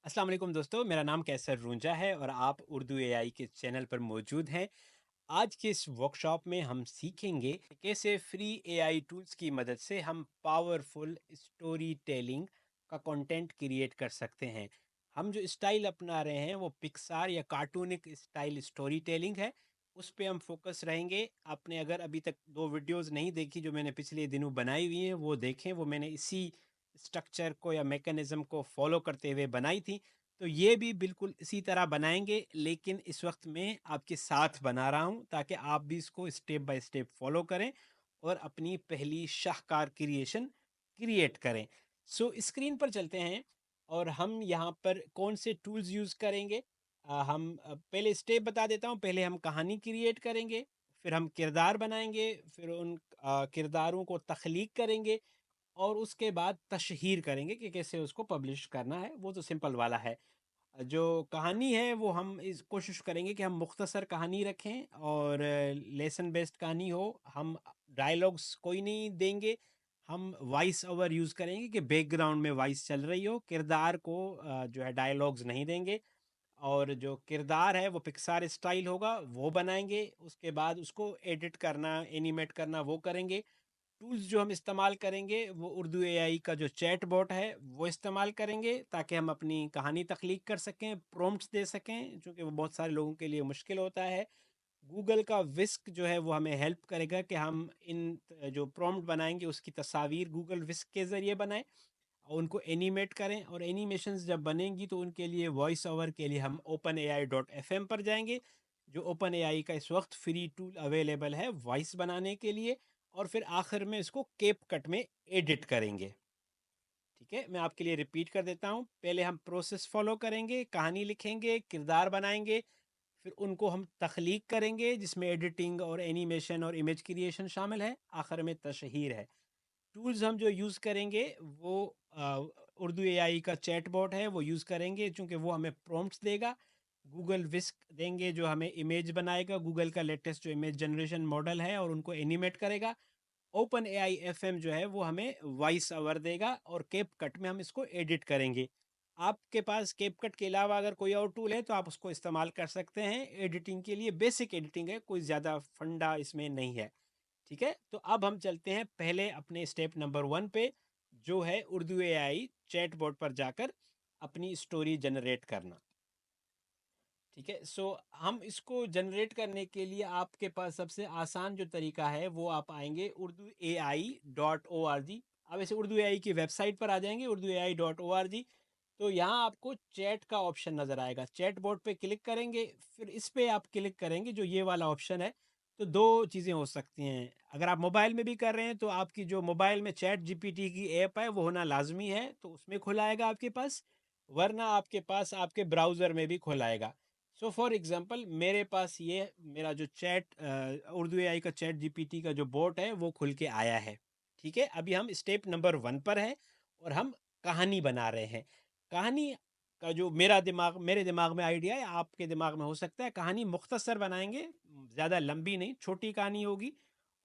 अस्सलाम वालेकुम दोस्तों, मेरा नाम कैसर रूंजा है और आप उर्दू एआई के चैनल पर मौजूद हैं। आज के इस वर्कशॉप में हम सीखेंगे कि कैसे फ्री एआई टूल्स की मदद से हम पावरफुल स्टोरी टेलिंग का कंटेंट क्रिएट कर सकते हैं। हम जो स्टाइल अपना रहे हैं वो पिक्सार या कार्टूनिक स्टाइल स्टोरी टेलिंग है। उस पे हम फोकस रहेंगे। आपने अगर अभी तक दो वीडियोस नहीं देखी जो मैंने पिछले दिनों बनाई हुई हैं वो देखें, वो मैंने इसी स्ट्रक्चर को या मैकेनिज्म को फॉलो करते हुए बनाई थी। तो ये भी बिल्कुल इसी तरह बनाएंगे, लेकिन इस वक्त मैं आपके साथ बना रहा हूँ ताकि आप भी इसको स्टेप बाय स्टेप फॉलो करें और अपनी पहली शाहकार क्रिएशन क्रिएट करें। सो स्क्रीन पर चलते हैं और हम यहाँ पर कौन से टूल्स यूज़ करेंगे। पहले स्टेप बता देता हूँ। पहले हम कहानी क्रिएट करेंगे, फिर हम किरदार बनाएंगे, फिर उन किरदारों को तख्लीक करेंगे और उसके बाद तशहीर करेंगे कि कैसे उसको पब्लिश करना है। वो तो सिंपल वाला है। जो कहानी है वो हम इस कोशिश करेंगे कि हम मुख्तसर कहानी रखें और लेसन बेस्ड कहानी हो। हम डायलॉग्स कोई नहीं देंगे। हम वॉइस ओवर यूज़ करेंगे कि बैकग्राउंड में वॉइस चल रही हो। किरदार को जो है डायलॉग्स नहीं देंगे। और जो किरदार है वो पिक्सार स्टाइल होगा, वो बनाएंगे। उसके बाद उसको एडिट करना, एनिमेट करना वो करेंगे। टूल्स जो हम इस्तेमाल करेंगे वो उर्दू एआई का जो चैट बॉट है वो इस्तेमाल करेंगे ताकि हम अपनी कहानी तख्लीक कर सकें, प्रॉम्प्ट्स दे सकें, चूँकि वो बहुत सारे लोगों के लिए मुश्किल होता है। गूगल का विस्क जो है वो हमें हेल्प करेगा कि हम जो प्रॉम्प्ट बनाएंगे उसकी तस्वीर गूगल विस्क के ज़रिए बनाएं और उनको एनिमेट करें। और एनिमेशंस जब बनेंगी तो उनके लिए वॉइस ओवर के लिए हम openai.fm पर जाएंगे, जो ओपन एआई का इस वक्त फ्री टूल अवेलेबल है वॉइस बनाने के लिए। और फिर आखिर में इसको केप कट में एडिट करेंगे। ठीक है, मैं आपके लिए रिपीट कर देता हूँ। पहले हम प्रोसेस फॉलो करेंगे, कहानी लिखेंगे, किरदार बनाएंगे, फिर उनको हम तख्लीक करेंगे जिसमें एडिटिंग और एनिमेशन और इमेज क्रिएशन शामिल है। आखिर में तशहीर है। टूल्स हम जो यूज़ करेंगे वो उर्दू एआई का चैट बॉट है वो यूज़ करेंगे, चूँकि वो हमें प्रॉम्प्ट्स देगा। गूगल विस्क देंगे जो हमें इमेज बनाएगा, गूगल का लेटेस्ट जो इमेज जनरेशन मॉडल है, और उनको एनिमेट करेगा। ओपन एआई एफएम जो है वो हमें वॉइस ओवर देगा और कैप कट में हम इसको एडिट करेंगे। आपके पास कैप कट के अलावा अगर कोई और टूल है तो आप उसको इस्तेमाल कर सकते हैं एडिटिंग के लिए। बेसिक एडिटिंग है, कोई ज़्यादा फंडा इसमें नहीं है। ठीक है, तो अब हम चलते हैं पहले अपने स्टेप नंबर 1 पे, जो है उर्दू एआई चैट बोर्ड पर जाकर अपनी स्टोरी जनरेट करना। ठीक है, सो हम इसको जनरेट करने के लिए आपके पास सबसे आसान जो तरीका है वो आप आएंगे urduai.org। अब ऐसे उर्दू एआई की वेबसाइट पर आ जाएंगे urduai.org। तो यहाँ आपको चैट का ऑप्शन नज़र आएगा, चैट बोर्ड पे क्लिक करेंगे, फिर इस पे आप क्लिक करेंगे जो ये वाला ऑप्शन है। तो दो चीज़ें हो सकती हैं। अगर आप मोबाइल में भी कर रहे हैं तो आपकी जो मोबाइल में चैट जीपीटी की ऐप है वो होना लाजमी है, तो उसमें खुला आएगा आपके पास। वरना आपके पास आपके ब्राउज़र में भी खुला आएगा। सो फॉर एग्जांपल मेरे पास ये मेरा जो उर्दू एआई का चैट जीपीटी का जो बोट है वो खुल के आया है। ठीक है, अभी हम स्टेप नंबर 1 पर हैं और हम कहानी बना रहे हैं। कहानी का जो मेरे दिमाग में आइडिया है, आपके दिमाग में हो सकता है। कहानी मुख्तसर बनाएंगे, ज़्यादा लंबी नहीं, छोटी कहानी होगी।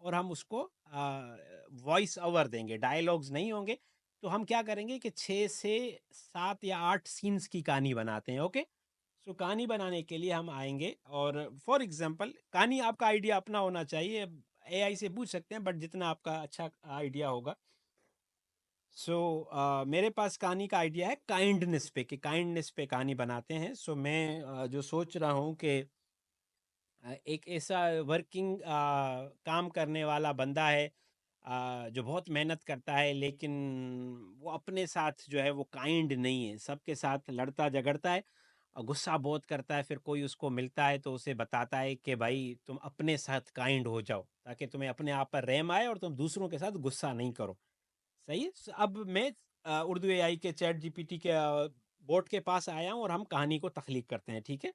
और हम उसको वॉइस ओवर देंगे, डायलॉग्स नहीं होंगे। तो हम क्या करेंगे कि 6 से 7 या 8 सीन्स की कहानी बनाते हैं। ओके, सो कहानी बनाने के लिए हम आएंगे और फॉर एग्जांपल कहानी आपका आइडिया अपना होना चाहिए। एआई से पूछ सकते हैं बट जितना आपका अच्छा आइडिया होगा। सो मेरे पास कहानी का आइडिया है काइंडनेस पे, कि काइंडनेस पे कहानी बनाते हैं। सो मैं जो सोच रहा हूँ कि एक ऐसा वर्किंग काम करने वाला बंदा है जो बहुत मेहनत करता है, लेकिन वो अपने साथ जो है वो काइंड नहीं है, सबके साथ लड़ता झगड़ता है और गुस्सा बहुत करता है। फिर कोई उसको मिलता है तो उसे बताता है कि भाई तुम अपने साथ काइंड हो जाओ ताकि तुम्हें अपने आप पर रहम आए और तुम दूसरों के साथ गुस्सा नहीं करो। सही है। अब मैं उर्दू एआई के चैट जीपीटी के बोर्ड के पास आया हूँ और हम कहानी को तख्लीक करते हैं। ठीक है,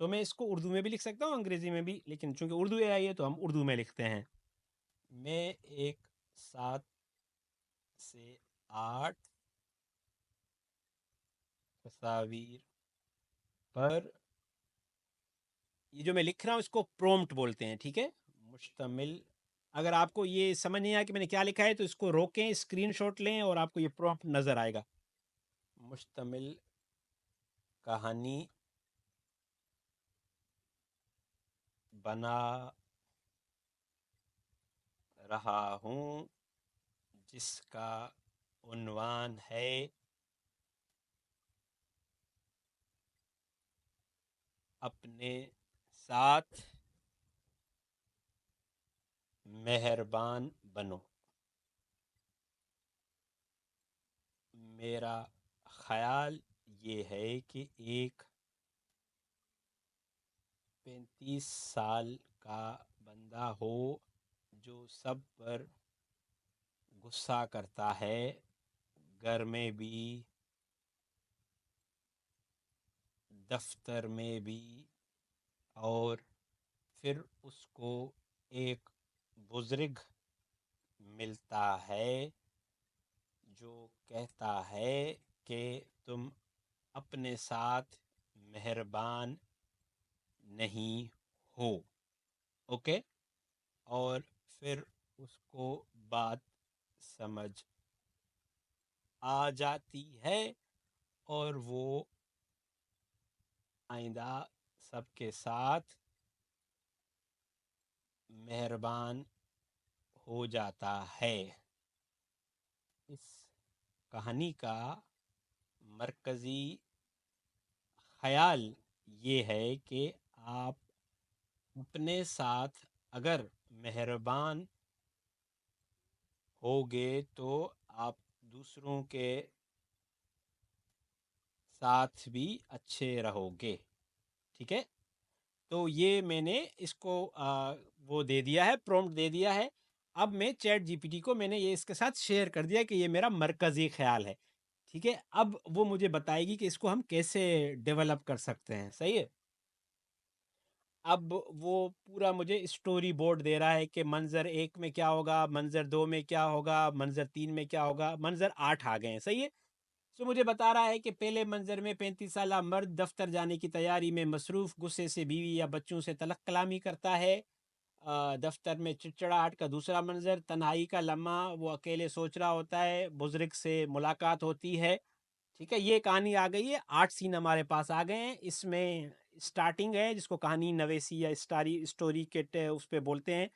सो मैं इसको उर्दू में भी लिख सकता हूँ, अंग्रेजी में भी, लेकिन चूंकि उर्दू एआई है तो हम उर्दू में लिखते हैं। मैं एक 7 से 8 तस्वीर पर, ये जो मैं लिख रहा हूँ इसको प्रोम्प्ट बोलते हैं। ठीक है, मुश्तमिल। अगर आपको ये समझ नहीं आया कि मैंने क्या लिखा है तो इसको रोकें, स्क्रीनशॉट लें और आपको ये प्रॉम्प्ट नज़र आएगा। मुश्तमिल कहानी बना रहा हूँ जिसका उन्वान है अपने साथ मेहरबान बनो। मेरा ख्याल ये है कि एक 35 साल का बंदा हो जो सब पर गुस्सा करता है, घर में भी दफ्तर में भी, और फिर उसको एक बुजुर्ग मिलता है जो कहता है कि तुम अपने साथ मेहरबान नहीं हो। ओके। और फिर उसको बात समझ आ जाती है और वो आइंदा सबके साथ मेहरबान हो जाता है। इस कहानी का मरकज़ी ख्याल ये है कि आप अपने साथ अगर मेहरबान होगे तो आप दूसरों के साथ भी अच्छे रहोगे। ठीक है। तो ये मैंने इसको वो दे दिया है, प्रॉम्प्ट दे दिया है। अब मैं चैट जीपीटी को मैंने ये इसके साथ शेयर कर दिया कि ये मेरा मरकज़ी ख्याल है। ठीक है। अब वो मुझे बताएगी कि इसको हम कैसे डेवलप कर सकते हैं। सही है। अब वो पूरा मुझे स्टोरी बोर्ड दे रहा है कि मंज़र 1 में क्या होगा, मंज़र 2 में क्या होगा, मंज़र 3 में क्या होगा, मंज़र 8 आ गए हैं। सही है। सो मुझे बता रहा है कि पहले मंज़र में 35 साला मर्द दफ्तर जाने की तैयारी में मसरूफ़ गुस्से से बीवी या बच्चों से तलख कलामी करता है। दफ्तर में चिड़चिड़ाहट का दूसरा मंज़र, तन्हाई का लम्हा, वो अकेले सोच रहा होता है, बुज़ुर्ग से मुलाकात होती है। ठीक है। ये कहानी आ गई है। 8 सीन हमारे पास आ गए हैं। इसमें स्टार्टिंग है जिसको कहानी नवेसी या स्टोरी किट उस पे बोलते हैं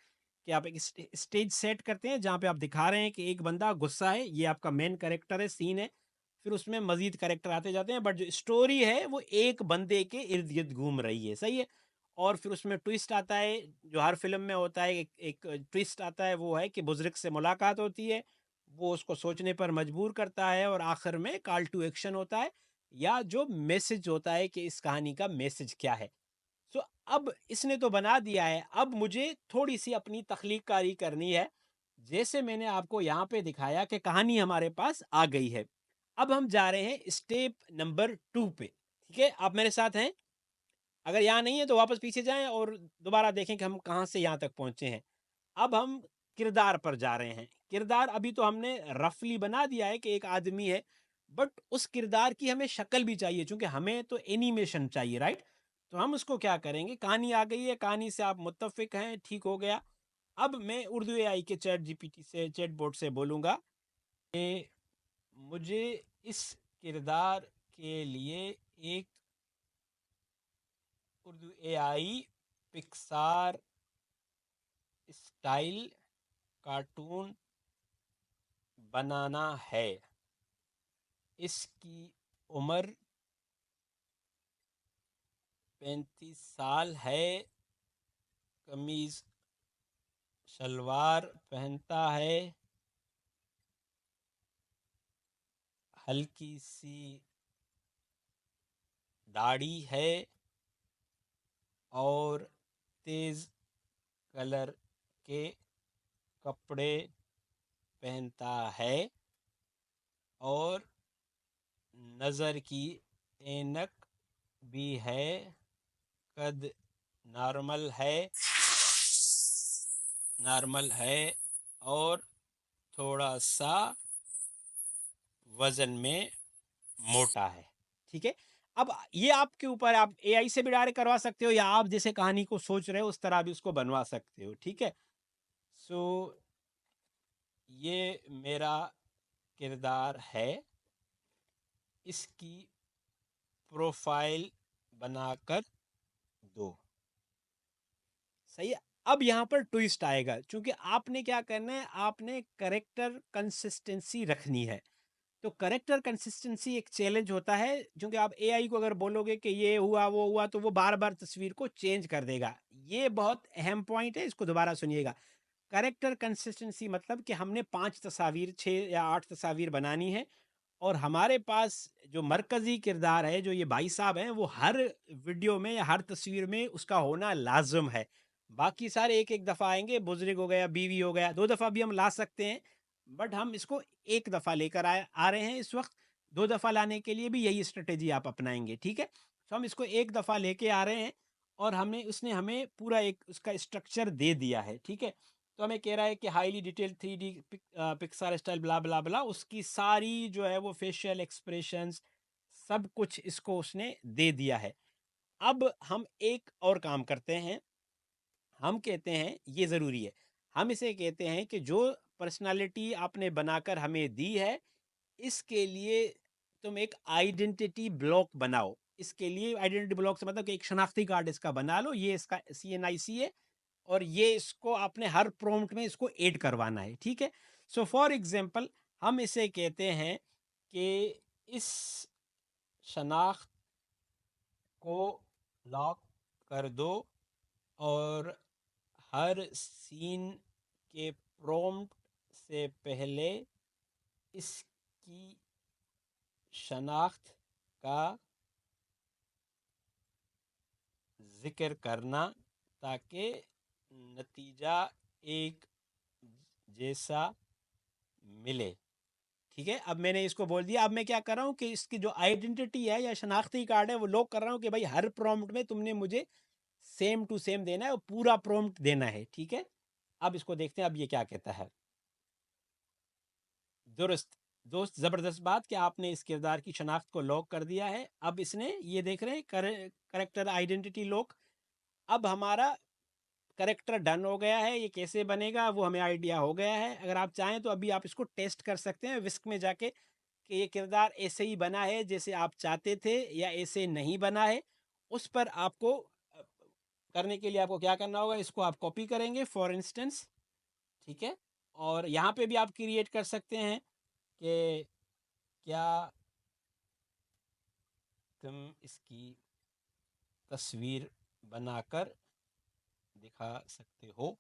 कि आप एक स्टेज सेट करते हैं जहाँ पे आप दिखा रहे हैं कि एक बंदा गुस्सा है, ये आपका मेन कैरेक्टर है, सीन है। फिर उसमें मजीद कैरेक्टर आते जाते हैं, बट जो स्टोरी है वो एक बंदे के इर्द गिर्द घूम रही है। सही है। और फिर उसमें ट्विस्ट आता है, जो हर फिल्म में होता है। एक ट्विस्ट आता है, वो है कि बुजुर्ग से मुलाकात होती है, वो उसको सोचने पर मजबूर करता है, और आखिर में कॉल टू एक्शन होता है, या जो मैसेज होता है कि इस कहानी का मैसेज क्या है। सो अब इसने तो बना दिया है, अब मुझे थोड़ी सी अपनी तख्लीकारी करनी है। जैसे मैंने आपको यहाँ पे दिखाया कि कहानी हमारे पास आ गई है। अब हम जा रहे हैं स्टेप नंबर 2 पे। ठीक है। आप मेरे साथ हैं? अगर यहाँ नहीं है तो वापस पीछे जाएं और दोबारा देखें कि हम कहाँ से यहाँ तक पहुँचे हैं। अब हम किरदार पर जा रहे हैं। किरदार अभी तो हमने रफली बना दिया है कि एक आदमी है, बट उस किरदार की हमें शक्ल भी चाहिए, क्योंकि हमें तो एनिमेशन चाहिए, राइट? तो हम उसको क्या करेंगे, कहानी आ गई है, कहानी से आप मुत्तफिक हैं, ठीक हो गया। अब मैं उर्दू एआई के चैट जीपीटी से, चैट बोर्ड से बोलूँगा कि मुझे इस किरदार के लिए एक Urdu AI Pixar style cartoon बनाना है। इसकी उम्र 35 साल है, कमीज शलवार पहनता है, हल्की सी दाढ़ी है, और तेज कलर के कपड़े पहनता है, और नज़र की ऐनक भी है, कद नॉर्मल है, और थोड़ा सा वजन में मोटा है। ठीक है। अब ये आपके ऊपर, आप एआई से भी डायरेक्ट करवा सकते हो, या आप जैसे कहानी को सोच रहे हो उस तरह भी उसको बनवा सकते हो। ठीक है। सो ये मेरा किरदार है। इसकी प्रोफाइल बनाकर दो। सही है। अब यहाँ पर ट्विस्ट आएगा, क्योंकि आपने क्या करना है, आपने करेक्टर कंसिस्टेंसी रखनी है। तो करेक्टर कंसिस्टेंसी एक चैलेंज होता है, क्योंकि आप एआई को अगर बोलोगे कि ये हुआ वो हुआ, तो वो बार बार तस्वीर को चेंज कर देगा। ये बहुत अहम पॉइंट है, इसको दोबारा सुनिएगा। करेक्टर कंसिस्टेंसी मतलब कि हमने 5 तस्वीर, 6 या 8 तस्वीर बनानी है, और हमारे पास जो मरकजी किरदार है, जो ये भाई साहब हैं, वो हर वीडियो में या हर तस्वीर में उसका होना लाजम है। बाकी सारे एक एक दफ़ा आएंगे, बुजुर्ग हो गया, बीवी हो गया, 2 दफ़ा भी हम ला सकते हैं, बट हम इसको एक दफ़ा लेकर आ रहे हैं इस वक्त। 2 दफ़ा लाने के लिए भी यही स्ट्रेटेजी आप अपनाएंगे, ठीक है। तो हम इसको एक दफ़ा लेके आ रहे हैं, और हमने उसने हमें पूरा एक उसका स्ट्रक्चर दे दिया है, ठीक है। तो हमें कह रहा है कि highly detailed 3D Pixar style blah blah blah, उसकी सारी जो है वो फेशियल एक्सप्रेशंस, सब कुछ इसको उसने दे दिया है। अब हम एक और काम करते हैं, हम कहते हैं ये ज़रूरी है, हम इसे कहते हैं कि जो पर्सनालिटी आपने बनाकर हमें दी है, इसके लिए तुम एक आइडेंटिटी ब्लॉक बनाओ। इसके लिए आइडेंटिटी ब्लॉक से मतलब कि एक शनाख्ती कार्ड इसका बना लो, ये इसका CNIC है, और ये इसको आपने हर प्रॉम्प्ट में इसको ऐड करवाना है, ठीक है। सो फॉर एग्जांपल हम इसे कहते हैं कि इस शनाख्त को लॉक कर दो, और हर सीन के प्रॉम्प्ट से पहले इसकी शनाख्त का जिक्र करना, ताकि नतीजा एक जैसा मिले, ठीक है। अब मैंने इसको बोल दिया, अब मैं क्या कर रहा हूँ कि इसकी जो आइडेंटिटी है या शनाख्ती कार्ड है, वो लॉक कर रहा हूँ कि भाई हर प्रॉम्प्ट में तुमने मुझे सेम टू सेम देना है, और पूरा प्रॉम्प्ट देना है, ठीक है। अब इसको देखते हैं, अब ये क्या कहता है। दुरुस्त दोस्त, ज़बरदस्त बात कि आपने इस किरदार की शनाख्त को लॉक कर दिया है। अब इसने, ये देख रहे हैं, करेक्टर आइडेंटिटी लॉक। अब हमारा करेक्टर डन हो गया है। ये कैसे बनेगा वो हमें आइडिया हो गया है। अगर आप चाहें तो अभी आप इसको टेस्ट कर सकते हैं विस्क में जाके, कि ये किरदार ऐसे ही बना है जैसे आप चाहते थे, या ऐसे नहीं बना है। उस पर आपको करने के लिए आपको क्या करना होगा, इसको आप कॉपी करेंगे फॉर इंस्टेंस, ठीक है। और यहाँ पे भी आप क्रिएट कर सकते हैं कि क्या तुम इसकी तस्वीर बनाकर दिखा सकते हो,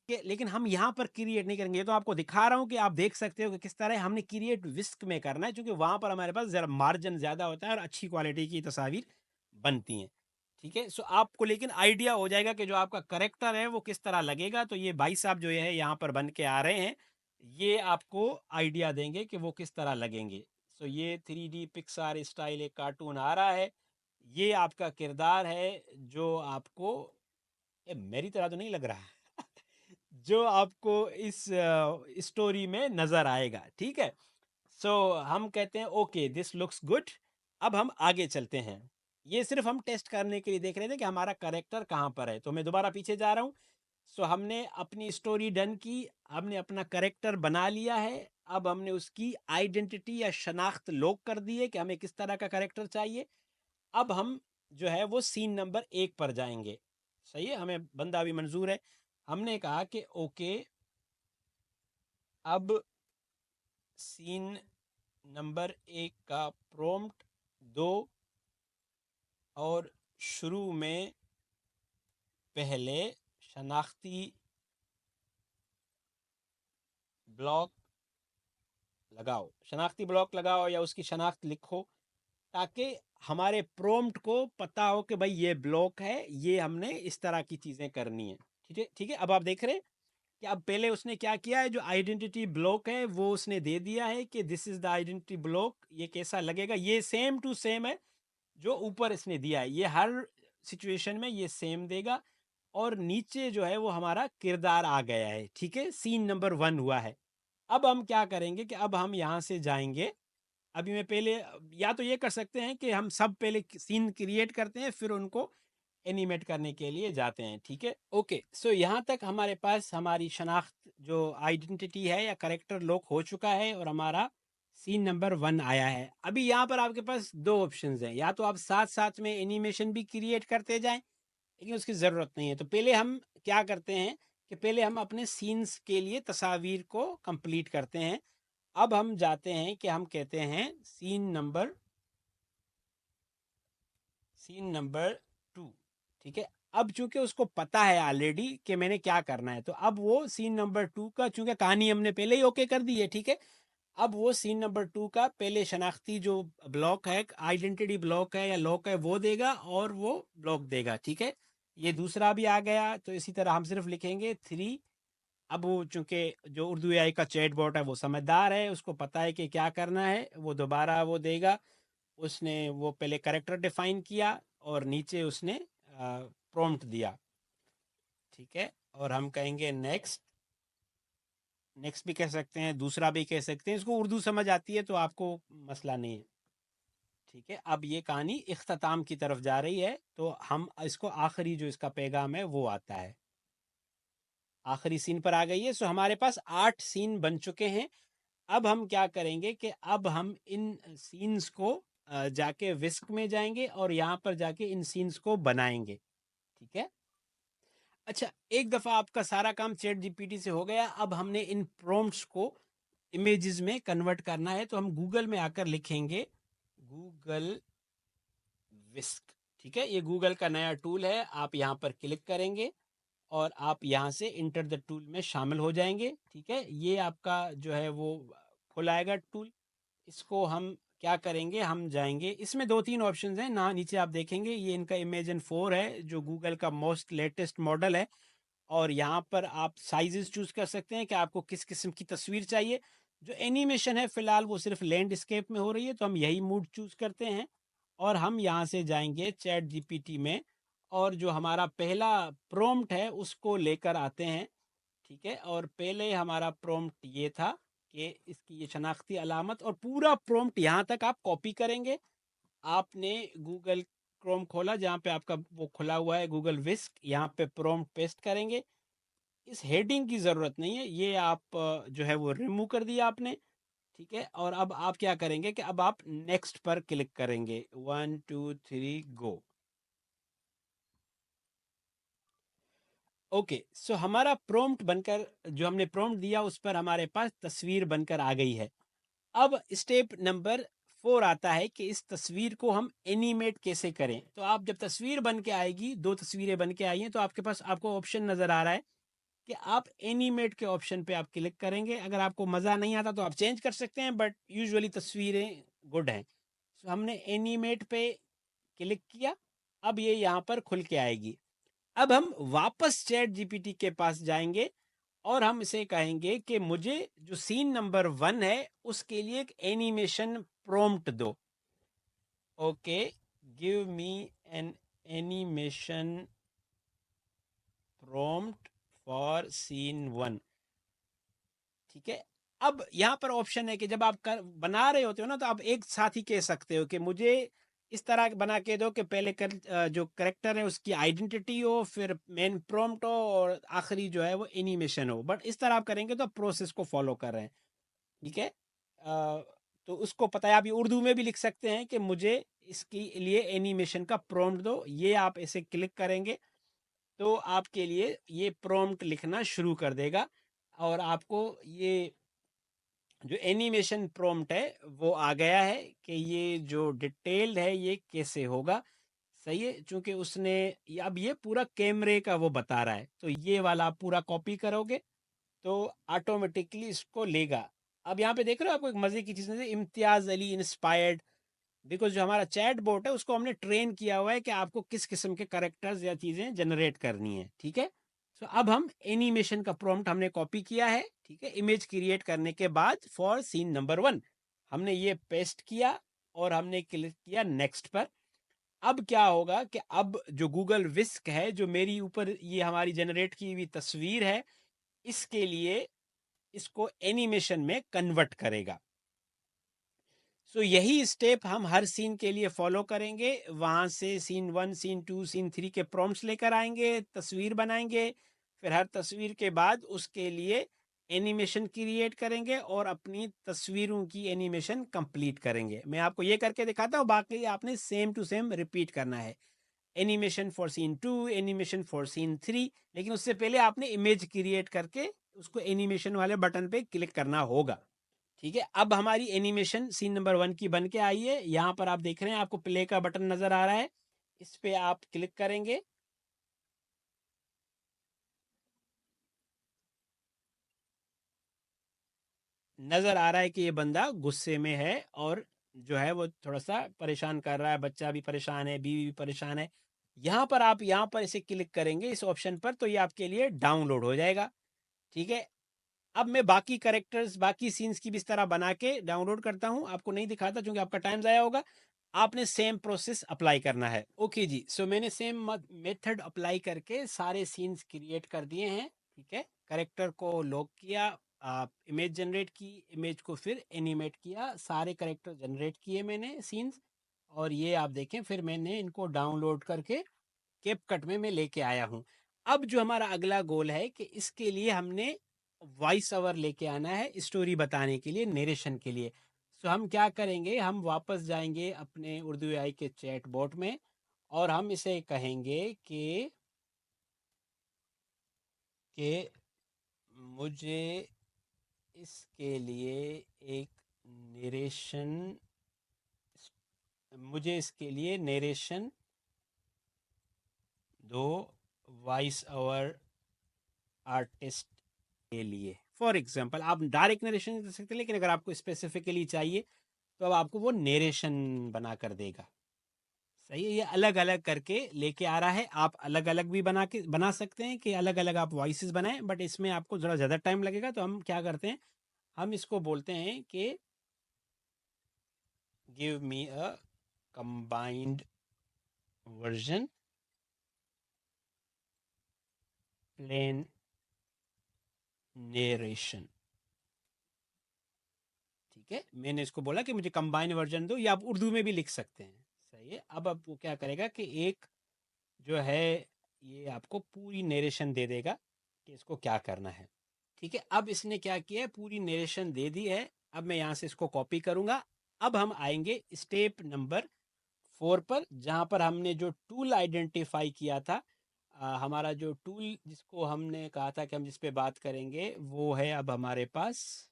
लेकिन हम यहाँ पर क्रिएट नहीं करेंगे। ये तो आपको दिखा रहा हूँ कि आप देख सकते हो कि किस तरह हमने क्रिएट विस्क में करना है, क्योंकि वहां पर हमारे पास जरा मार्जिन ज्यादा होता है और अच्छी क्वालिटी की तस्वीर बनती हैं, ठीक है। सो आपको लेकिन आइडिया हो जाएगा कि जो आपका करेक्टर है वो किस तरह लगेगा। तो ये भाई साहब जो है यहाँ पर बन के आ रहे हैं, ये आपको आइडिया देंगे कि वो किस तरह लगेंगे। सो ये 3D पिक्सार स्टाइल एक कार्टून आ रहा है। ये आपका किरदार है, जो आपको मेरी तरह तो नहीं लग रहा जो आपको इस स्टोरी में नजर आएगा, ठीक है। सो हम कहते हैं ओके, दिस लुक्स गुड। अब हम आगे चलते हैं। ये सिर्फ हम टेस्ट करने के लिए देख रहे थे कि हमारा करेक्टर कहाँ पर है। तो मैं दोबारा पीछे जा रहा हूँ। सो हमने अपनी स्टोरी डन की, हमने अपना करेक्टर बना लिया है। अब हमने उसकी आइडेंटिटी या शनाख्त लॉक कर दी है कि हमें किस तरह का करेक्टर चाहिए। अब हम जो है वो सीन नंबर 1 पर जाएंगे। सही है, हमें बंदा भी मंजूर है। हमने कहा कि ओके, अब सीन नंबर 1 का प्रॉम्प्ट दो, और शुरू में पहले शनाख्ती ब्लॉक लगाओ, शनाख्ती ब्लॉक लगाओ या उसकी शनाख्त लिखो, ताकि हमारे प्रॉम्प्ट को पता हो कि भाई ये ब्लॉक है, ये हमने इस तरह की चीज़ें करनी है, ठीक है। ठीक है, अब आप देख रहे हैं कि अब पहले उसने क्या किया है, जो आइडेंटिटी ब्लॉक है वो उसने दे दिया है कि this is the identity block, ये कैसा लगेगा, ये सेम टू सेम है जो ऊपर इसने दिया है, ये हर सिचुएशन में ये सेम देगा। और नीचे जो है वो हमारा किरदार आ गया है, ठीक है, सीन नंबर 1 हुआ है। अब हम क्या करेंगे कि अब हम यहाँ से जाएंगे। अभी मैं पहले, या तो ये कर सकते हैं कि हम सब पहले सीन क्रिएट करते हैं, फिर उनको एनिमेट करने के लिए जाते हैं, ठीक है। ओके, सो यहाँ तक हमारे पास हमारी शनाख्त जो आइडेंटिटी है या करेक्टर लॉक हो चुका है, और हमारा सीन नंबर 1 आया है। अभी यहाँ पर आपके पास 2 ऑप्शंस हैं, या तो आप साथ-साथ में एनिमेशन भी क्रिएट करते जाएँ, लेकिन उसकी ज़रूरत नहीं है। तो पहले हम क्या करते हैं कि पहले हम अपने सीन्स के लिए तस्वीर को कंप्लीट करते हैं। अब हम जाते हैं कि हम कहते हैं सीन नंबर 2, ठीक है? अब चूँकि उसको पता है ऑलरेडी कि मैंने क्या करना है, तो अब वो सीन नंबर 2 का, चूँकि कहानी हमने पहले ही ओके कर दी है, ठीक है? अब वो सीन नंबर 2 का पहले शनाख्ती जो ब्लॉक है, आइडेंटिटी ब्लॉक है या लॉक है, वो देगा और वो ब्लॉक देगा, ठीक है? ये दूसरा भी आ गया, तो इसी तरह हम सिर्फ लिखेंगे 3। अब वो चूँकि जो उर्दू एआई का चैट बॉट है वो समझदार है, उसको पता है कि क्या करना है, वो दोबारा वो देगा। उसने वो पहले कैरेक्टर डिफाइन किया और नीचे उसने प्रॉम्प्ट दिया, ठीक है? और हम कहेंगे नेक्स्ट। नेक्स्ट भी कह सकते हैं, दूसरा भी कह सकते हैं, इसको उर्दू समझ आती है तो आपको मसला नहीं है, ठीक है? अब ये कहानी इख्तिताम की तरफ जा रही है, तो हम इसको आखिरी जो इसका पैगाम है वो आता है, आखिरी सीन पर आ गई है। सो हमारे पास 8 सीन बन चुके हैं। अब हम क्या करेंगे कि अब हम इन सीन्स को जाके विस्क में जाएंगे और यहाँ पर जाके इन सीन्स को बनाएंगे, ठीक है? अच्छा, एक दफ़ा आपका सारा काम चैट जीपीटी से हो गया, अब हमने इन प्रॉम्प्ट्स को इमेजेस में कन्वर्ट करना है, तो हम गूगल में आकर लिखेंगे गूगल विस्क, ठीक है? ये गूगल का नया टूल है, आप यहाँ पर क्लिक करेंगे और आप यहाँ से इंटर द टूल में शामिल हो जाएंगे, ठीक है? ये आपका जो है वो खुल आएगा टूल। इसको हम क्या करेंगे, हम जाएंगे, इसमें 2-3 ऑप्शंस हैं ना, नीचे आप देखेंगे ये इनका इमेजन 4 है जो गूगल का मोस्ट लेटेस्ट मॉडल है। और यहाँ पर आप साइजेस चूज कर सकते हैं कि आपको किस किस्म की तस्वीर चाहिए। जो एनिमेशन है फिलहाल वो सिर्फ लैंडस्केप में हो रही है, तो हम यही मूड चूज करते हैं और हम यहाँ से जाएंगे चैट जीपीटी में और जो हमारा पहला प्रॉम्प्ट है उसको लेकर आते हैं, ठीक है? और पहले हमारा प्रॉम्प्ट ये था कि इसकी ये शनाख्ती अलामत, और पूरा प्रॉम्प्ट यहाँ तक आप कॉपी करेंगे। आपने गूगल क्रोम खोला जहाँ पे आपका वो खुला हुआ है गूगल विस्क, यहाँ पे प्रॉम्प्ट पेस्ट करेंगे। इस हेडिंग की ज़रूरत नहीं है, ये आप जो है वो रिमूव कर दिया आपने, ठीक है? और अब आप क्या करेंगे कि अब आप नेक्स्ट पर क्लिक करेंगे, 1 2 3 गो। ओके, सो हमारा प्रॉम्प्ट बनकर, जो हमने प्रॉम्प्ट दिया उस पर हमारे पास तस्वीर बनकर आ गई है। अब स्टेप नंबर 4 आता है कि इस तस्वीर को हम एनिमेट कैसे करें। तो आप जब तस्वीर बन के आएगी, 2 तस्वीरें बन के आई हैं, तो आपके पास आपको ऑप्शन नज़र आ रहा है कि आप एनिमेट के ऑप्शन पे आप क्लिक करेंगे। अगर आपको मज़ा नहीं आता तो आप चेंज कर सकते हैं, बट यूजुअली तस्वीरें गुड हैं। सो हमने एनिमेट पे क्लिक किया, अब ये यहाँ पर खुल के आएगी। अब हम वापस चैट जीपीटी के पास जाएंगे और हम इसे कहेंगे कि मुझे जो सीन नंबर 1 है उसके लिए एक एनिमेशन प्रॉम्प्ट दो। Okay, give me an animation prompt for scene 1, ठीक है? अब यहाँ पर ऑप्शन है कि जब आप बना रहे होते हो ना, तो आप एक साथ ही कह सकते हो कि मुझे इस तरह बना के दो कि पहले जो करेक्टर है उसकी आइडेंटिटी हो, फिर मेन प्रॉम्प्ट हो और आखिरी जो है वो एनिमेशन हो। बट इस तरह आप करेंगे तो प्रोसेस को फॉलो कर रहे हैं, ठीक है? तो उसको पता है, आप ये उर्दू में भी लिख सकते हैं कि मुझे इसके लिए एनिमेशन का प्रॉम्प्ट दो। ये आप इसे क्लिक करेंगे तो आपके लिए ये प्रॉम्प्ट लिखना शुरू कर देगा और आपको ये जो एनिमेशन प्रॉम्प्ट है वो आ गया है कि ये जो डिटेल्ड है ये कैसे होगा। सही है, चूंकि उसने अब ये पूरा कैमरे का वो बता रहा है, तो ये वाला आप पूरा कॉपी करोगे तो ऑटोमेटिकली इसको लेगा। अब यहाँ पे देख रहे हो, आपको एक मजे की चीज है, इम्तियाज अली इंस्पायर्ड, बिकॉज जो हमारा चैट बोट है उसको हमने ट्रेन किया हुआ है कि आपको किस किस्म के करेक्टर्स या चीजें जनरेट करनी है, ठीक है? सो अब हम एनिमेशन का प्रॉम्प्ट हमने कॉपी किया है, ठीक है? इमेज क्रिएट करने के बाद फॉर सीन नंबर 1 हमने ये पेस्ट किया और हमने क्लिक किया नेक्स्ट पर। अब क्या होगा कि अब जो गूगल विस्क है, जो मेरी ऊपर ये हमारी जनरेट की हुई तस्वीर है, इसके लिए इसको एनिमेशन में कन्वर्ट करेगा। सो यही स्टेप हम हर सीन के लिए फॉलो करेंगे। वहां से सीन 1, सीन 2, सीन 3 के प्रॉम्प्ट्स लेकर आएंगे, तस्वीर बनाएंगे, फिर हर तस्वीर के बाद उसके लिए एनिमेशन क्रिएट करेंगे और अपनी तस्वीरों की एनिमेशन कंप्लीट करेंगे। मैं आपको ये करके दिखाता हूँ, बाकी आपने सेम टू सेम रिपीट करना है। Animation for scene 2, animation for scene 3, लेकिन उससे पहले आपने इमेज क्रिएट करके उसको एनिमेशन वाले बटन पे क्लिक करना होगा। ठीक है, अब हमारी एनिमेशन सीन नंबर 1 की बन के आई है। यहाँ पर आप देख रहे हैं, आपको प्ले का बटन नजर आ रहा है, इस पे आप क्लिक करेंगे। नजर आ रहा है कि ये बंदा गुस्से में है और जो है वो थोड़ा सा परेशान कर रहा है, बच्चा भी परेशान है, बीवी भी परेशान है। यहाँ पर आप यहाँ पर इसे क्लिक करेंगे इस ऑप्शन पर, तो ये आपके लिए डाउनलोड हो जाएगा। ठीक है, अब मैं बाकी करेक्टर्स, बाकी सीन्स की भी इस तरह बना के डाउनलोड करता हूँ, आपको नहीं दिखाता क्योंकि आपका टाइम ज़ाया होगा। आपने सेम प्रोसेस अप्लाई करना है। ओके जी, सो मैंने सेम मेथड अप्लाई करके सारे सीन्स क्रिएट कर दिए हैं। ठीक है, करेक्टर को लॉक किया, आप इमेज जनरेट की, इमेज को फिर एनिमेट किया, सारे करेक्टर जनरेट किए मैंने सीन्स। और ये आप देखें, फिर मैंने इनको डाउनलोड करके कैपकट में मैं लेके आया हूँ। अब जो हमारा अगला गोल है कि इसके लिए हमने वॉइस ओवर लेके आना है स्टोरी बताने के लिए, नरेशन के लिए। सो हम क्या करेंगे, हम वापस जाएंगे अपने उर्दू एआई के चैट बॉट में और हम इसे कहेंगे कि मुझे इसके लिए एक नरेशन, मुझे इसके लिए नरेशन दो वॉइस ओवर आर्टिस्ट के लिए। फॉर एग्जाम्पल आप डायरेक्ट नरेशन दे सकते हैं, लेकिन अगर आपको स्पेसिफिकली चाहिए तो अब आपको वो नरेशन बना कर देगा। सही है, ये अलग अलग करके लेके आ रहा है। आप अलग अलग भी बना सकते हैं कि अलग अलग आप वॉइसेस बनाएं, बट इसमें आपको ज़रा ज़्यादा टाइम लगेगा। तो हम क्या करते हैं, हम इसको बोलते हैं कि give me a combined version plain narration. ठीक है, मैंने इसको बोला कि मुझे कंबाइन वर्जन दो, या आप उर्दू में भी लिख सकते हैं। सही है, अब वो क्या करेगा कि एक जो है ये आपको पूरी नरेशन दे देगा कि इसको क्या करना है। ठीक है, अब इसने क्या किया है, पूरी नरेशन दे दी है। अब मैं यहाँ से इसको कॉपी करूँगा। अब हम आएंगे स्टेप नंबर 4 पर, जहाँ पर हमने जो टूल आइडेंटिफाई किया था। हमारा जो टूल जिसको हमने कहा था कि हम जिस पे बात करेंगे, वो है अब हमारे पास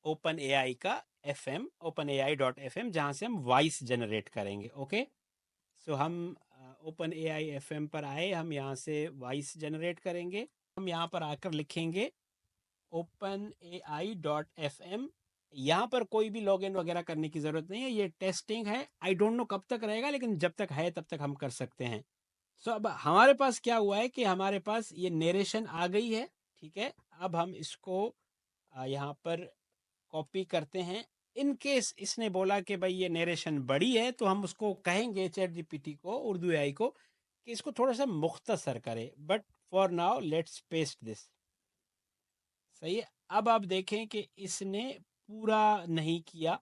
ओपन एआई का FM, openai.fm, जहाँ से हम वॉइस जनरेट करेंगे। ओके, सो हम ओपन एआई FM पर आए, हम यहाँ से वॉइस जनरेट करेंगे। हम यहाँ पर आकर लिखेंगे openai.fm। यहाँ पर कोई भी लॉगिन वगैरह करने की ज़रूरत नहीं है, ये टेस्टिंग है। आई डोंट नो कब तक रहेगा, लेकिन जब तक है तब तक हम कर सकते हैं। सो अब हमारे पास क्या हुआ है कि हमारे पास ये नरेशन आ गई है। ठीक है, अब हम इसको यहाँ पर कॉपी करते हैं। इन केस इसने बोला कि भाई ये नरेशन बड़ी है, तो हम उसको कहेंगे चैट जीपीटी को, उर्दू एआई को, कि इसको थोड़ा सा मुख्तसर करे। But for now let's paste this. सही है, अब आप देखें कि इसने पूरा नहीं किया।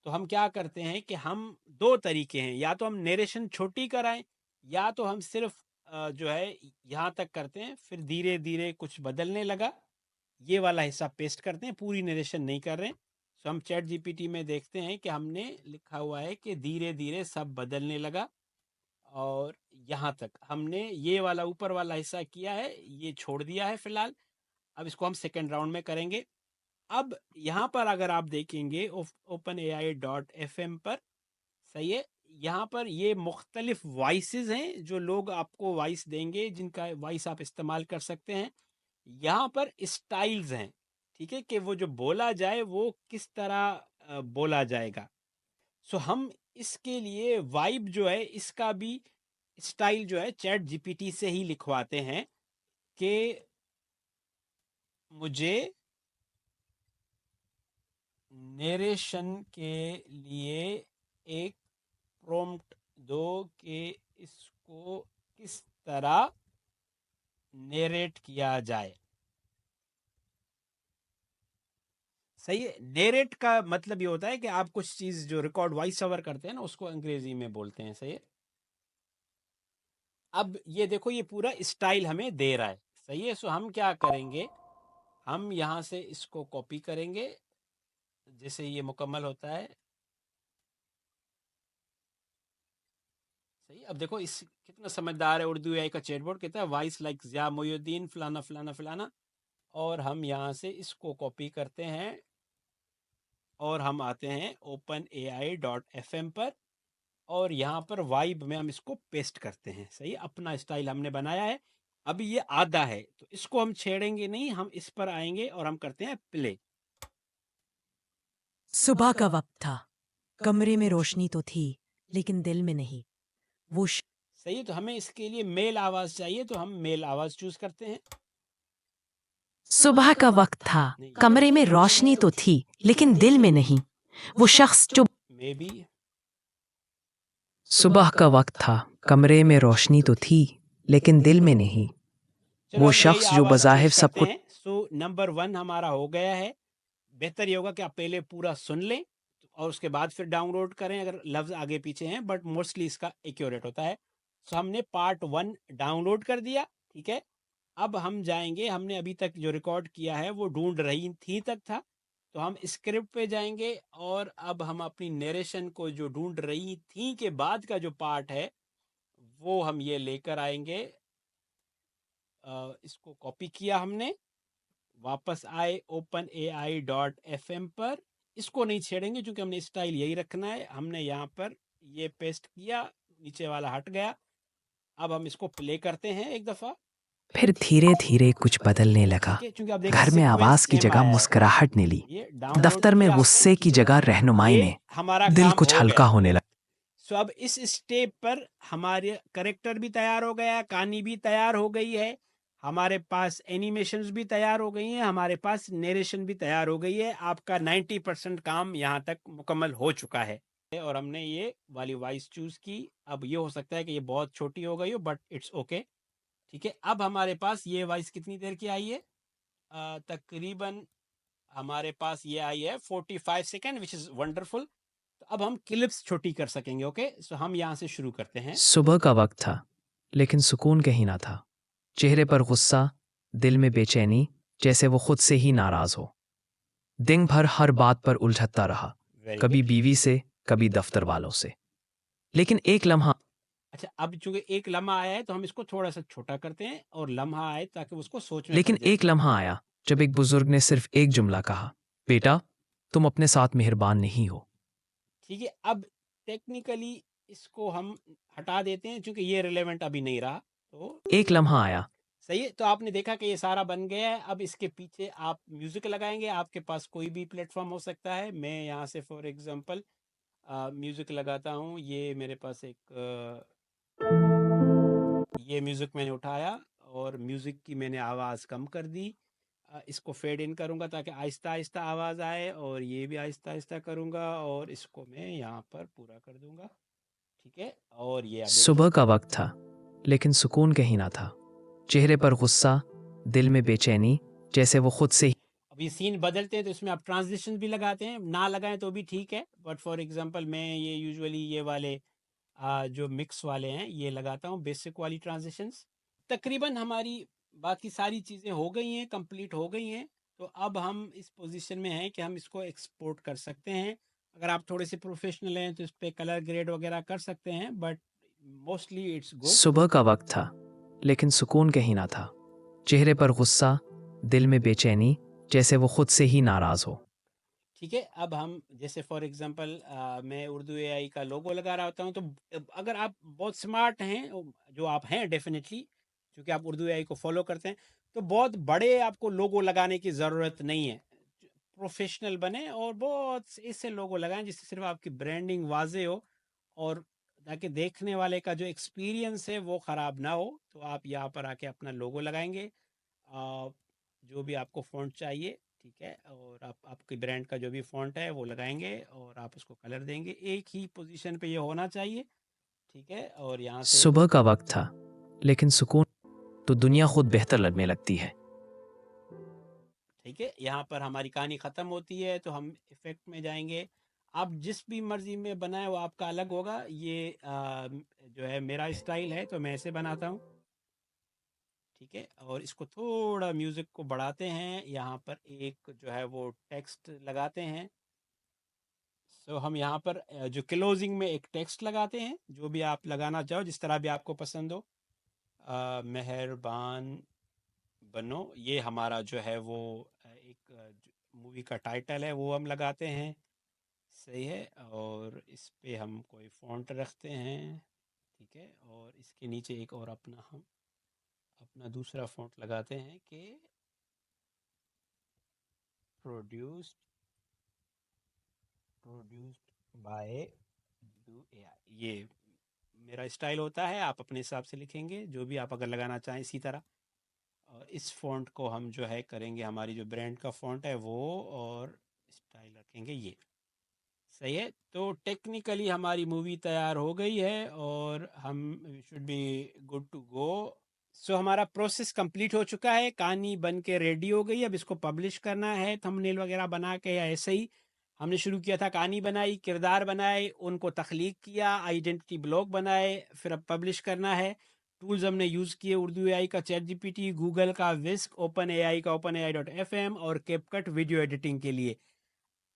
तो हम क्या करते हैं कि हम दो तरीके हैं, या तो हम नरेशन छोटी कराएं, या तो हम सिर्फ जो है यहाँ तक करते हैं, फिर धीरे धीरे कुछ बदलने लगा, ये वाला हिस्सा पेस्ट करते हैं, पूरी नरेशन नहीं कर रहे हैं। सो हम चैट जीपीटी में देखते हैं कि हमने लिखा हुआ है कि धीरे धीरे सब बदलने लगा, और यहाँ तक हमने ये वाला ऊपर वाला हिस्सा किया है, ये छोड़ दिया है फिलहाल। अब इसको हम सेकेंड राउंड में करेंगे। अब यहाँ पर अगर आप देखेंगे openai.fm पर, सही है, यहाँ पर ये मुख्तलिफ वॉइसेस हैं जो लोग आपको वॉइस देंगे, जिनका वॉइस आप इस्तेमाल कर सकते हैं। यहाँ पर स्टाइल्स हैं, ठीक है, कि वो जो बोला जाए वो किस तरह बोला जाएगा। सो हम इसके लिए वाइब जो है इसका भी स्टाइल जो है चैट जीपीटी से ही लिखवाते हैं कि मुझे नरेशन के लिए एक प्रॉम्प्ट दो कि इसको किस तरह नेरेट किया जाए। सही है, नेरेट का मतलब ये होता है कि आप कुछ चीज जो रिकॉर्ड वॉइस ओवर करते हैं ना, उसको अंग्रेजी में बोलते हैं। सही है, अब ये देखो, ये पूरा स्टाइल हमें दे रहा है। सही है। सो हम क्या करेंगे, हम यहाँ से इसको कॉपी करेंगे जैसे ये मुकम्मल होता है। सही, अब देखो इस कितना समझदार है उर्दू एआई का चैटबॉट, कहता है वॉइस लाइक ज़िया मोयुद्दीन फलाना फलाना फलाना। और हम यहाँ से इसको कॉपी करते हैं और हम आते हैं openai.fm पर, और यहाँ पर वाइब में हम इसको पेस्ट करते हैं। सही, अपना स्टाइल हमने बनाया है। अभी ये आधा है तो इसको हम छेड़ेंगे नहीं, हम इस पर आएंगे और हम करते हैं प्ले। सुबह का वक्त था, कमरे में रोशनी तो थी लेकिन दिल में नहीं। वो सही है, तो हमें इसके लिए मेल आवाज चाहिए तो हम मेल आवाज चूज करते हैं। सुबह का वक्त था, नहीं, कमरे में रोशनी तो थी लेकिन दिल में नहीं। वो शख्स जो मे बी सुबह का वक्त था, कमरे में रोशनी तो थी लेकिन दिल में नहीं। चलो वो अब यही शख्स जो आवाज बज़ाहिर चूज सब करते कुछ हैं। सो नंबर 1 हमारा हो गया है। बेहतर ये होगा कि आप पहले पूरा सुन लें और उसके बाद फिर डाउनलोड करें अगर लफ्ज़ आगे पीछे हैं, बट मोस्टली इसका एक्यूरेट होता है। सो हमने पार्ट 1 डाउनलोड कर दिया, ठीक है। अब हम जाएंगे, हमने अभी तक जो रिकॉर्ड किया है वो ढूंढ रही थी तक था, तो हम स्क्रिप्ट पे जाएंगे और अब हम अपनी नरेशन को जो ढूंढ रही थी के बाद का जो पार्ट है वो हम ये लेकर आएंगे। इसको कॉपी किया हमने, वापस आए openai.fm पर। इसको नहीं छेड़ेंगे क्योंकि हमने स्टाइल यही रखना है। हमने यहाँ पर ये पेस्ट किया, नीचे वाला हट गया। अब हम इसको प्ले करते हैं एक दफ़ा। फिर धीरे धीरे कुछ बदलने लगा। ठीक है, क्योंकि आप देखें घर में सीक्वेंस आवाज की सेम जगह आया है। मुस्कुराहट ने ली। ये डाउनलोड दफ्तर में किया, गुस्से की जगह रहनुमाई ये ने। हमारा दिल काम कुछ हो हल्का गया। होने लगा। सो अब इस स्टेप पर हमारे करेक्टर भी तैयार हो गया, कहानी भी तैयार हो गई है, हमारे पास एनिमेशंस भी तैयार हो गई हैं, हमारे पास नरेशन भी तैयार हो गई है। आपका 90% काम यहाँ तक मुकम्मल हो चुका है। और हमने ये वाली वॉइस चूज की। अब ये हो सकता है कि ये बहुत छोटी हो गई हो, बट इट्स ओके। ठीक है, अब हमारे पास ये वॉइस कितनी देर की आई है? तकरीबन हमारे पास ये आई है 45 सेकेंड, विच इज़ वंडरफुल। तो अब हम क्लिप्स छोटी कर सकेंगे। ओके, सो हम यहाँ से शुरू करते हैं। सुबह का वक्त था लेकिन सुकून कहीं ना था। चेहरे पर गुस्सा, दिल में बेचैनी, जैसे वो खुद से ही नाराज हो। दिन भर हर बात पर उलझता रहा, वेरी कभी गुड। बीवी से, कभी दफ्तर वालों से। लेकिन एक लम्हा अच्छा, अब चूंकि एक लम्हा आया है तो हम इसको थोड़ा सा छोटा करते हैं और लम्हा आए ताकि उसको सोच में पड़ लेकिन जाए। एक लम्हा आया जब एक बुजुर्ग ने सिर्फ एक जुमला कहा, बेटा, तुम अपने साथ मेहरबान नहीं हो। ठीक है, अब टेक्निकली इसको हम हटा देते हैं क्योंकि ये रिलेवेंट अभी नहीं रहा। तो एक लम्हा आया। सही है, तो आपने देखा कि ये सारा बन गया है। अब इसके पीछे आप म्यूजिक लगाएंगे, आपके पास कोई भी प्लेटफॉर्म हो सकता है। मैं यहाँ से फॉर एग्जांपल म्यूजिक लगाता हूँ। ये मेरे पास एक ये म्यूजिक मैंने उठाया और म्यूजिक की मैंने आवाज़ कम कर दी। इसको फेड इन करूँगा ताकि आहिस्ता आहिस्ता आवाज़ आए, और ये भी आहिस्ता आहिस्ता करूँगा और इसको मैं यहाँ पर पूरा कर दूँगा। ठीक है, और ये आप देखिए। सुबह का वक्त था लेकिन सुकून कहीं ना था। चेहरे पर गुस्सा, दिल में बेचैनी, जैसे वो खुद से ही अब ये सीन बदलते हैं तो इसमें आप ट्रांजिशन भी लगाते हैं, ना लगाएं तो भी ठीक है। बट फॉर एग्जांपल मैं ये यूजुअली ये वाले जो मिक्स वाले हैं ये लगाता हूँ, बेसिक वाली ट्रांजिशंस। तकरीबन हमारी बाकी सारी चीज़ें हो गई हैं, कंप्लीट हो गई हैं। तो अब हम इस पोजीशन में हैं कि हम इसको एक्सपोर्ट कर सकते हैं। अगर आप थोड़े से प्रोफेशनल हैं तो इस पर कलर ग्रेड वगैरह कर सकते हैं, बट मोस्टली इट्स गुड। सुबह का वक्त था लेकिन सुकून कहीं ना था। चेहरे पर गुस्सा, दिल में बेचैनी, जैसे वो खुद से ही नाराज हो। ठीक है, अब हम जैसे फॉर एग्जांपल मैं उर्दू एआई का लोगो लगा रहा होता हूँ, तो अगर आप बहुत स्मार्ट हैं, जो आप हैं डेफिनेटली, क्योंकि आप उर्दू एआई को फॉलो करते हैं, तो बहुत बड़े आपको लोगो लगाने की ज़रूरत नहीं है। प्रोफेशनल बने और बहुत इससे लोगो लगाएं जिससे सिर्फ आपकी ब्रांडिंग वाजे हो, और ताकि देखने वाले का जो एक्सपीरियंस है वो ख़राब ना हो। तो आप यहाँ पर आके अपना लोगो लगाएंगे, जो भी आपको फ़ॉन्ट चाहिए, ठीक है, और आप आपकी ब्रांड का जो भी फ़ॉन्ट है वो लगाएंगे और आप उसको कलर देंगे। एक ही पोजीशन पे ये होना चाहिए, ठीक है, और यहाँ से सुबह का वक्त था लेकिन सुकून, तो दुनिया खुद बेहतर लगने लगती है। ठीक है, यहाँ पर हमारी कहानी ख़त्म होती है तो हम इफ़ेक्ट में जाएंगे। आप जिस भी मर्ज़ी में बनाए वो आपका अलग होगा। ये जो है मेरा स्टाइल है तो मैं ऐसे बनाता हूँ। ठीक है, और इसको थोड़ा म्यूज़िक को बढ़ाते हैं, यहाँ पर एक जो है वो टेक्स्ट लगाते हैं। सो हम यहाँ पर जो क्लोजिंग में एक टेक्स्ट लगाते हैं, जो भी आप लगाना चाहो, जिस तरह भी आपको पसंद हो। मेहरबान बनो, ये हमारा जो है वो एक मूवी का टाइटल है, वो हम लगाते हैं। सही है, और इस पे हम कोई फ़ॉन्ट रखते हैं। ठीक है, और इसके नीचे एक और अपना हम अपना दूसरा फ़ॉन्ट लगाते हैं कि produced produced by do AI. ये मेरा स्टाइल होता है, आप अपने हिसाब से लिखेंगे, जो भी आप अगर लगाना चाहें इसी तरह। और इस फ़ॉन्ट को हम जो है करेंगे, हमारी जो ब्रांड का फ़ॉन्ट है वो, और स्टाइल रखेंगे ये। सही है, तो टेक्निकली हमारी मूवी तैयार हो गई है और हम should be good to go. So हमारा प्रोसेस कंप्लीट हो चुका है, कहानी बन के रेडी हो गई। अब इसको पब्लिश करना है, थंबनेल वगैरह बना के, या ऐसे ही हमने शुरू किया था, कहानी बनाई, किरदार बनाए, उनको तख्लीक किया, आइडेंटिटी ब्लॉग बनाए, फिर अब पब्लिश करना है। टूल्स हमने यूज़ किए उर्दू एआई का चैट जीपीटी, गूगल का विस्क, ओपन एआई का OpenAI dot F M, और कैपकट वीडियो एडिटिंग के लिए।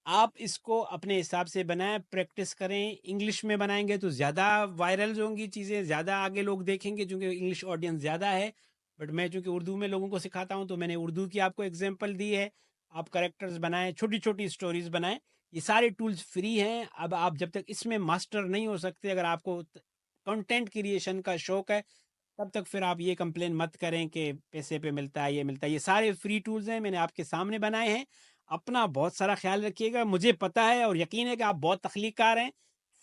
आप इसको अपने हिसाब से बनाएं, प्रैक्टिस करें। इंग्लिश में बनाएंगे तो ज़्यादा वायरल होंगी चीज़ें, ज़्यादा आगे लोग देखेंगे, क्योंकि इंग्लिश ऑडियंस ज़्यादा है। बट मैं चूँकि उर्दू में लोगों को सिखाता हूँ, तो मैंने उर्दू की आपको एग्जांपल दी है। आप करेक्टर्स बनाएं, छोटी छोटी स्टोरीज बनाएं। ये सारे टूल्स फ्री हैं। अब आप जब तक इसमें मास्टर नहीं हो सकते, अगर आपको कंटेंट क्रिएशन का शौक है, तब तक फिर आप ये कंप्लेन मत करें कि पैसे पे मिलता है, ये मिलता है। ये सारे फ्री टूल्स हैं, मैंने आपके सामने बनाए हैं। अपना बहुत सारा ख्याल रखिएगा, मुझे पता है और यकीन है कि आप बहुत तख्लीक़कार हैं।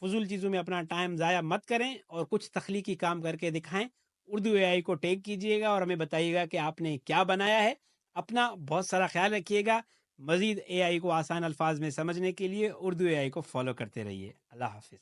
फजूल चीज़ों में अपना टाइम ज़ाया मत करें और कुछ तख्लीकी काम करके दिखाएं। उर्दू एआई को टैग कीजिएगा और हमें बताइएगा कि आपने क्या बनाया है। अपना बहुत सारा ख्याल रखिएगा। मज़ीद एआई को आसान अल्फाज में समझने के लिए उर्दू एआई को फॉलो करते रहिए। अल्लाह हाफिज़।